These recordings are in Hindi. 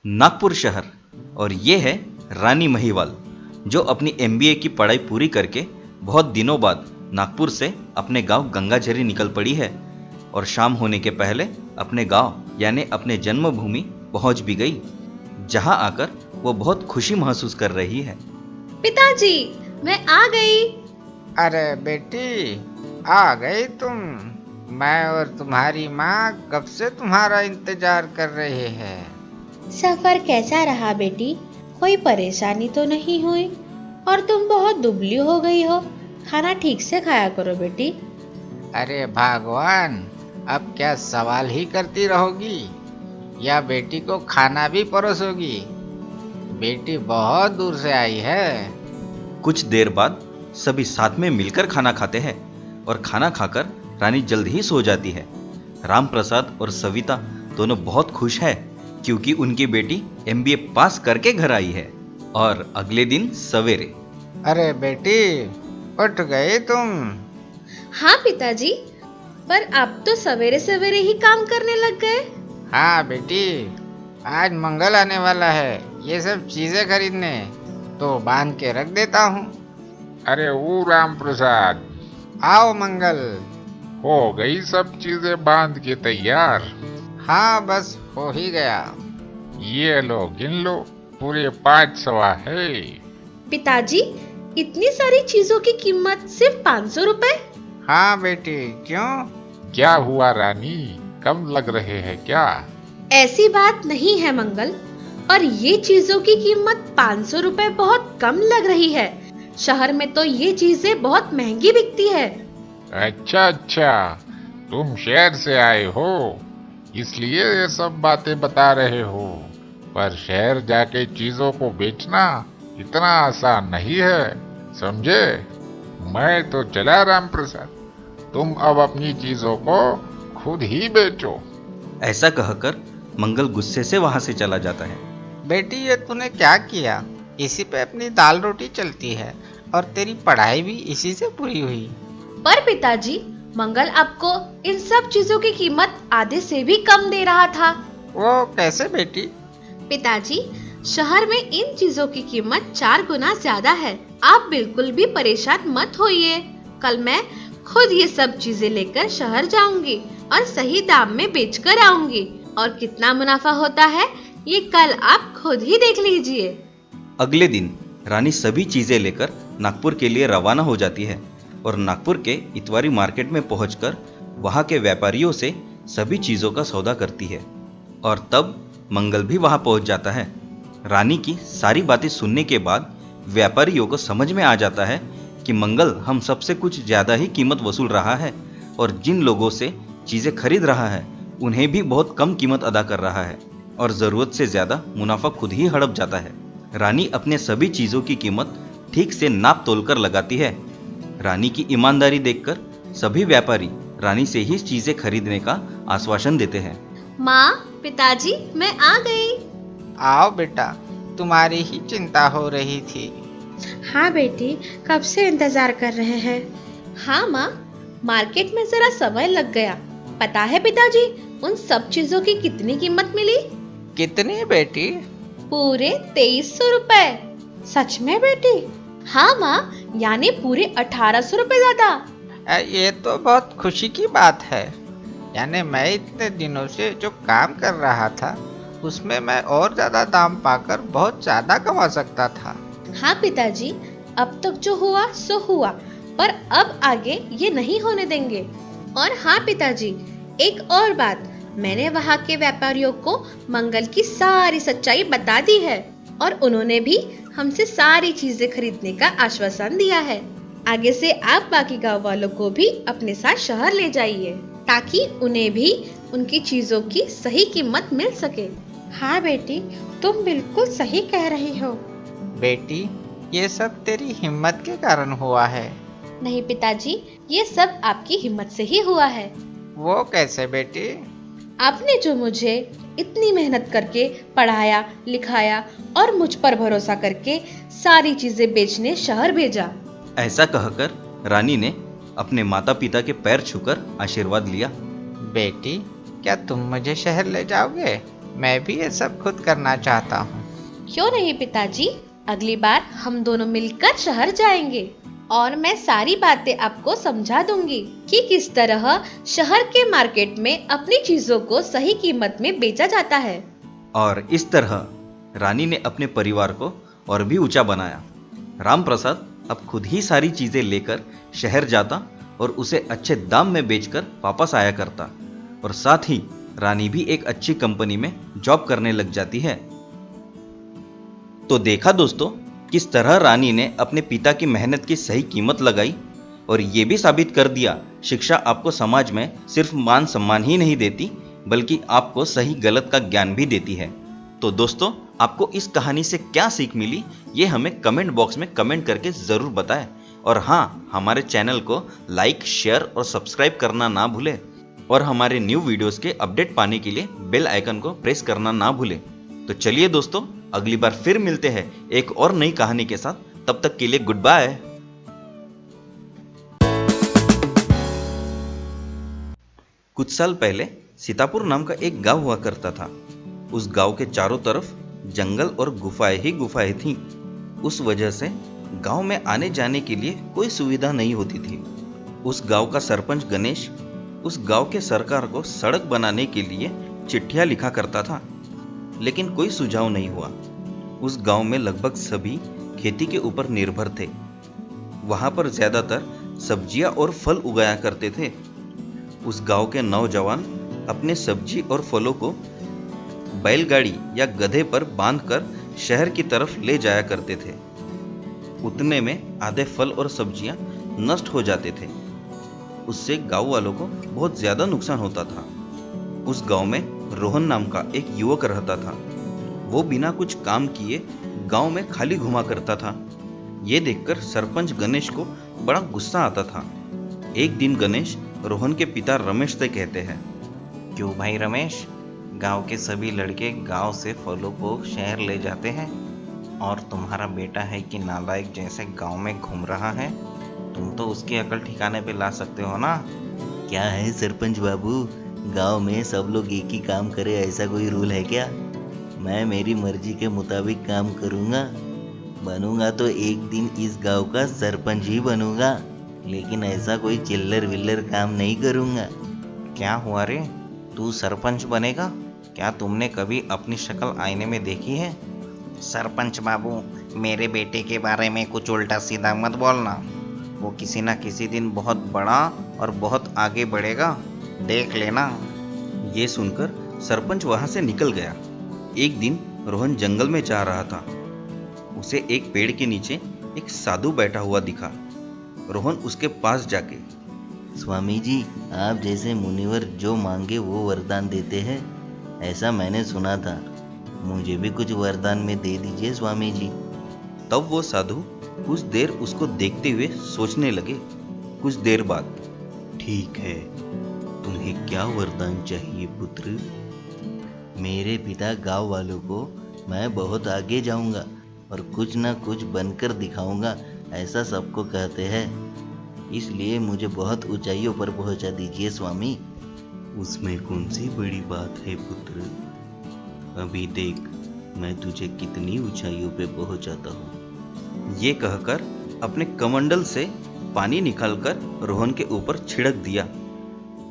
नागपुर शहर। और ये है रानी महिवाल, जो अपनी एमबीए की पढ़ाई पूरी करके बहुत दिनों बाद नागपुर से अपने गांव गंगाझरी निकल पड़ी है और शाम होने के पहले अपने गांव यानी अपने जन्मभूमि पहुंच भी गई, जहां आकर वो बहुत खुशी महसूस कर रही है। पिताजी, मैं आ गई। अरे बेटी, आ गई तुम। मैं और तुम्हारी माँ कब से तुम्हारा इंतजार कर रहे हैं। सफर कैसा रहा बेटी? कोई परेशानी तो नहीं हुई? और तुम बहुत दुबली हो गई हो, खाना ठीक से खाया करो बेटी। अरे भगवान, अब क्या सवाल ही करती रहोगी या बेटी को खाना भी परोसोगी? बेटी बहुत दूर से आई है। कुछ देर बाद सभी साथ में मिलकर खाना खाते हैं और खाना खाकर रानी जल्द ही सो जाती है। राम प्रसाद और सविता दोनों बहुत खुश है क्योंकि उनकी बेटी एमबीए पास करके घर आई है। और अगले दिन सवेरे। अरे बेटी, उठ गई तुम? हाँ पिताजी, पर अब तो सवेरे सवेरे ही काम करने लग गए। हाँ बेटी, आज मंगल आने वाला है, ये सब चीजें खरीदने, तो बांध के रख देता हूँ। अरे वो राम प्रसाद, आओ मंगल। हो गई सब चीजें बांध के तैयार? हाँ बस हो ही गया। ये लो, गिन लो, पूरे 500 है। पिताजी, इतनी सारी चीजों की कीमत सिर्फ 500 रुपए? हाँ बेटी, क्यों? क्या हुआ रानी, कम लग रहे हैं क्या? ऐसी बात नहीं है मंगल, और ये चीजों की कीमत 500 रुपए बहुत कम लग रही है। शहर में तो ये चीजें बहुत महंगी बिकती है। अच्छा, तुम शहर से आए हो, इसलिए ये सब बातें बता रहे हो। पर शहर जाके चीजों को बेचना इतना आसान नहीं है, समझे? मैं तो चला राम प्रसाद, तुम अब अपनी चीजों को खुद ही बेचो। ऐसा कहकर मंगल गुस्से से वहां से चला जाता है। बेटी, ये तूने क्या किया? इसी पे अपनी दाल रोटी चलती है और तेरी पढ़ाई भी इसी से पूरी हुई। पर पिताजी, मंगल आपको इन सब चीजों की कीमत आधे से भी कम दे रहा था। वो कैसे बेटी? पिताजी, शहर में इन चीजों की कीमत 4 गुना ज्यादा है। आप बिल्कुल भी परेशान मत होइए। कल मैं खुद ये सब चीजें लेकर शहर जाऊंगी और सही दाम में बेचकर आऊंगी। और कितना मुनाफा होता है ये कल आप खुद ही देख लीजिए। अगले दिन रानी सभी चीजें लेकर नागपुर के लिए रवाना हो जाती है और नागपुर के इतवारी मार्केट में पहुंचकर वहां के व्यापारियों से सभी चीजों का सौदा करती है। और तब मंगल भी वहां पहुंच जाता है। रानी की सारी बातें सुनने के बाद व्यापारियों को समझ में आ जाता है कि मंगल हम सबसे कुछ ज्यादा ही कीमत वसूल रहा है और जिन लोगों से चीजें खरीद रहा है उन्हें भी बहुत कम कीमत अदा कर रहा है और जरूरत से ज्यादा मुनाफा खुद ही हड़प जाता है। रानी अपने सभी चीजों की कीमत ठीक से नाप तोल कर लगाती है। रानी की ईमानदारी देखकर सभी व्यापारी रानी से ही चीजें खरीदने का आश्वासन देते हैं। माँ, पिताजी, मैं आ गई। आओ बेटा, तुम्हारी ही चिंता हो रही थी। हाँ बेटी, कब से इंतजार कर रहे हैं। हाँ माँ, मार्केट में जरा समय लग गया। पता है पिताजी, उन सब चीजों की कितनी कीमत मिली? कितनी बेटी? पूरे 2300 रुपए। सच में बेटी? हाँ माँ, यानी पूरे 1800 रुपए ज्यादा। ये तो बहुत खुशी की बात है। यानी मैं इतने दिनों से जो काम कर रहा था उसमें मैं और ज्यादा दाम पाकर बहुत ज्यादा कमा सकता था। हाँ पिताजी, अब तक जो हुआ सो हुआ, पर अब आगे ये नहीं होने देंगे। और हाँ पिताजी, एक और बात, मैंने वहाँ के व्यापारियों को मंगल की सारी सच्चाई बता दी है और उन्होंने भी हमसे सारी चीजें खरीदने का आश्वासन दिया है। आगे से आप बाकी गांव वालों को भी अपने साथ शहर ले जाइए ताकि उन्हें भी उनकी चीजों की सही कीमत मिल सके। हाँ बेटी, तुम बिल्कुल सही कह रही हो। बेटी, ये सब तेरी हिम्मत के कारण हुआ है। नहीं पिताजी, ये सब आपकी हिम्मत से ही हुआ है। वो कैसे बेटी? आपने जो मुझे इतनी मेहनत करके पढ़ाया लिखाया और मुझ पर भरोसा करके सारी चीजें बेचने शहर भेजा। ऐसा कहकर रानी ने अपने माता पिता के पैर छूकर आशीर्वाद लिया। बेटी, क्या तुम मुझे शहर ले जाओगे? मैं भी ये सब खुद करना चाहता हूँ। क्यों नहीं पिताजी, अगली बार हम दोनों मिलकर शहर जाएंगे और मैं सारी बातें आपको समझा दूंगी कि किस तरह शहर के मार्केट में अपनी चीजों को सही कीमत में बेचा जाता है। और इस तरह रानी ने अपने परिवार को और भी ऊंचा बनाया। राम प्रसाद अब खुद ही सारी चीजें लेकर शहर जाता और उसे अच्छे दाम में बेचकर वापस आया करता, और साथ ही रानी भी एक अच्छी कंपनी में जॉब करने लग जाती है। तो देखा दोस्तों, किस तरह रानी ने अपने पिता की मेहनत की सही कीमत लगाई और ये भी साबित कर दिया, शिक्षा आपको समाज में सिर्फ मान सम्मान ही नहीं देती बल्कि आपको सही गलत का ज्ञान भी देती है। तो दोस्तों, आपको इस कहानी से क्या सीख मिली ये हमें कमेंट बॉक्स में कमेंट करके ज़रूर बताएं। और हाँ, हमारे चैनल को लाइक, शेयर और सब्सक्राइब करना ना भूलें और हमारे न्यू वीडियोस के अपडेट पाने के लिए बेल आइकन को प्रेस करना ना भूलें। तो चलिए दोस्तों, अगली बार फिर मिलते हैं एक और नई कहानी के साथ। तब तक के लिए गुड बाय। कुछ साल पहले सीतापुर नाम का एक गांव हुआ करता था। उस गांव के चारों तरफ जंगल और गुफाएं ही गुफाएं थीं। उस वजह से गांव में आने जाने के लिए कोई सुविधा नहीं होती थी। उस गांव का सरपंच गणेश उस गांव के सरकार को सड़क बनाने के लिए चिट्ठियां लिखा करता था, लेकिन कोई सुझाव नहीं हुआ। उस गांव में लगभग सभी खेती के ऊपर निर्भर थे। वहां पर ज्यादातर सब्जियां और फल उगाया करते थे। उस गांव के नौजवान अपने सब्जी और फलों को बैलगाड़ी या गधे पर बांधकर शहर की तरफ ले जाया करते थे। उतने में आधे फल और सब्जियां नष्ट हो जाते थे। उससे गांव वालों को बहुत ज्यादा नुकसान होता था। उस गांव में रोहन नाम का एक युवक रहता था। वो बिना कुछ काम किए गांव में खाली घुमा करता था। ये देखकर सरपंच गणेश को बड़ा गुस्सा आता था। एक दिन गणेश रोहन के पिता रमेश से कहते हैं, क्यों भाई रमेश, गांव के सभी लड़के गांव से फलों को शहर ले जाते हैं और तुम्हारा बेटा है कि नालायक जैसे गांव में घूम रहा है। तुम तो उसकी अकल ठिकाने पे ला सकते हो ना। क्या है सरपंच बाबू, गांव में सब लोग एक ही काम करे ऐसा कोई रूल है क्या? मैं मेरी मर्जी के मुताबिक काम करूंगा। बनूंगा तो एक दिन इस गांव का सरपंच ही बनूंगा, लेकिन ऐसा कोई चिल्लर विल्लर काम नहीं करूंगा। क्या हुआ रे, तू सरपंच बनेगा? क्या तुमने कभी अपनी शक्ल आईने में देखी है? सरपंच बाबू, मेरे बेटे के बारे में कुछ उल्टा सीधा मत बोलना। वो किसी ना किसी दिन बहुत बड़ा और बहुत आगे बढ़ेगा, देख लेना। ये सुनकर सरपंच वहां से निकल गया। एक दिन रोहन जंगल में जा रहा था। उसे एक पेड़ के नीचे एक साधु बैठा हुआ दिखा। रोहन उसके पास जाके, स्वामी जी, आप जैसे मुनिवर जो मांगे वो वरदान देते हैं, ऐसा मैंने सुना था। मुझे भी कुछ वरदान में दे दीजिए स्वामी जी। तब वो साधु कुछ देर उसको देखते हुए सोचने लगे। कुछ देर बाद, ठीक है, तुम्हें क्या वरदान चाहिए पुत्र? मेरे पिता गांव वालों को मैं बहुत आगे जाऊंगा और कुछ ना कुछ बनकर दिखाऊंगा, ऐसा सबको कहते हैं। इसलिए मुझे बहुत ऊंचाइयों पर पहुंचा दीजिए स्वामी। उसमें कौन सी बड़ी बात है पुत्र? अभी देख मैं तुझे कितनी ऊंचाइयों पे पहुंचाता हूँ। ये कहकर अपने कमंडल से पानी निकालकर रोहन के ऊपर छिड़क दिया।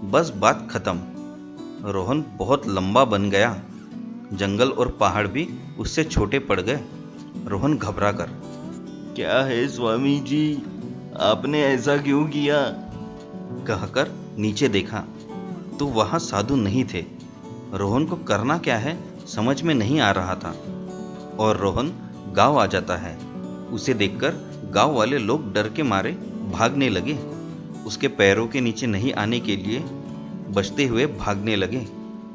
बस बात खत्म। रोहन बहुत लंबा बन गया। जंगल और पहाड़ भी उससे छोटे पड़ गए। रोहन घबरा कर, क्या है स्वामी जी, आपने ऐसा क्यों किया? कहकर नीचे देखा तो वहां साधु नहीं थे। रोहन को करना क्या है समझ में नहीं आ रहा था और रोहन गांव आ जाता है। उसे देखकर गांव वाले लोग डर के मारे भागने लगे। उसके पैरों के नीचे नहीं आने के लिए बचते हुए भागने लगे।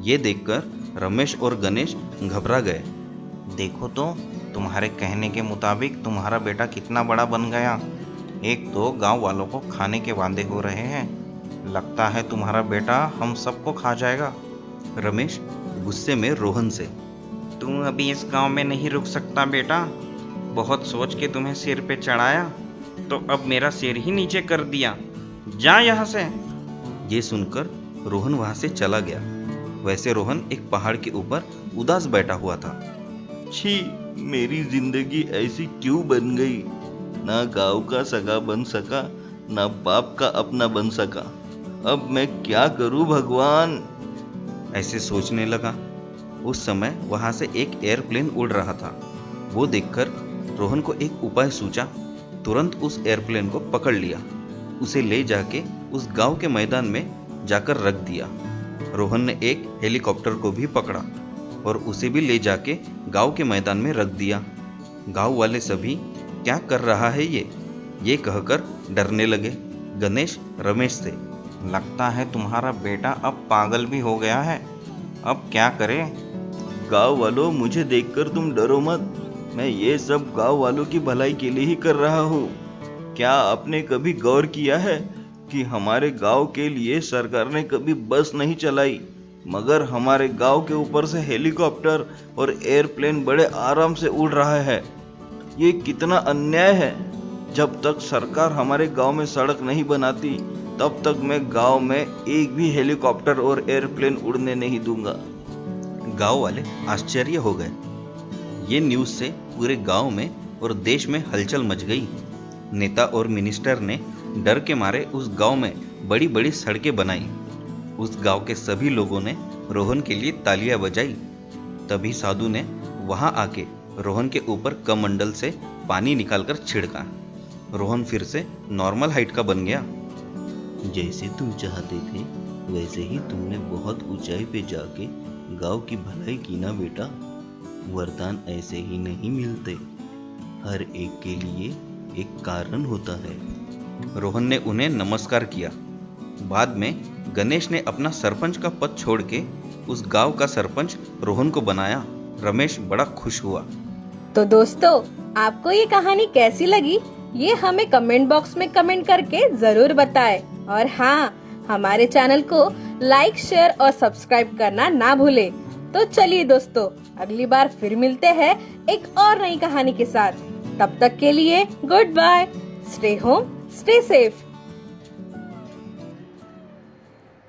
ये देखकर रमेश और गणेश घबरा गए। देखो तो, तुम्हारे कहने के मुताबिक तुम्हारा बेटा कितना बड़ा बन गया। एक तो गांव वालों को खाने के वादे हो रहे हैं, लगता है तुम्हारा बेटा हम सबको खा जाएगा। रमेश गुस्से में रोहन से, तू अभी इस गांव में नहीं रुक सकता बेटा। बहुत सोच के तुम्हें सिर पे चढ़ाया तो अब मेरा सिर ही नीचे कर दिया। जा यहाँ से। ये सुनकर रोहन वहां से चला गया। वैसे रोहन एक पहाड़ के ऊपर उदास बैठा हुआ था। छी, मेरी जिंदगी ऐसी क्यों बन गई? ना गांव का सगा बन सका, ना बाप का अपना बन सका। अब मैं क्या करूं भगवान? ऐसे सोचने लगा। उस समय वहां से एक एयरप्लेन उड़ रहा था। वो देखकर रोहन को एक उपाय सूझा। तुरंत उस एयरप्लेन को पकड़ लिया, उसे ले जाके उस गांव के मैदान में जाकर रख दिया। रोहन ने एक हेलीकॉप्टर को भी पकड़ा और उसे भी ले जाके गांव के मैदान में रख दिया। गांव वाले सभी क्या कर रहा है ये कहकर डरने लगे गणेश रमेश से। लगता है तुम्हारा बेटा अब पागल भी हो गया है। अब क्या करें? गांव वालों, मुझे देखकर तुम डरो मत। मैं ये सब गांव वालों की भलाई के लिए ही कर रहा हूँ। क्या आपने कभी गौर किया है कि हमारे गांव के लिए सरकार ने कभी बस नहीं चलाई, मगर हमारे गांव के ऊपर से हेलीकॉप्टर और एयरप्लेन बड़े आराम से उड़ रहा है। ये कितना अन्याय है। जब तक सरकार हमारे गांव में सड़क नहीं बनाती, तब तक मैं गांव में एक भी हेलीकॉप्टर और एयरप्लेन उड़ने नहीं दूंगा। गांव वाले आश्चर्य हो गए। ये न्यूज़ से पूरे गांव में और देश में हलचल मच गई। नेता और मिनिस्टर ने डर के मारे उस गांव में बड़ी बड़ी सड़कें बनाई। उस गांव के सभी लोगों ने रोहन के लिए तालियां बजाई। तभी साधु ने वहां आके रोहन के ऊपर कमंडल से पानी निकालकर छिड़का। रोहन फिर से नॉर्मल हाइट का बन गया। जैसे तुम चाहते थे वैसे ही तुमने बहुत ऊंचाई पे जाके गांव की भलाई की ना बेटा। वरदान ऐसे ही नहीं मिलते, हर एक के लिए एक कारण होता है। रोहन ने उन्हें नमस्कार किया। बाद में गणेश ने अपना सरपंच का पद छोड़ के उस गांव का सरपंच रोहन को बनाया। रमेश बड़ा खुश हुआ। तो दोस्तों, आपको ये कहानी कैसी लगी ये हमें कमेंट बॉक्स में कमेंट करके जरूर बताएं। और हाँ, हमारे चैनल को लाइक, शेयर और सब्सक्राइब करना ना भूले। तो चलिए दोस्तों, अगली बार फिर मिलते हैं एक और नई कहानी के साथ। तब तक के लिए good bye. Stay home, stay safe.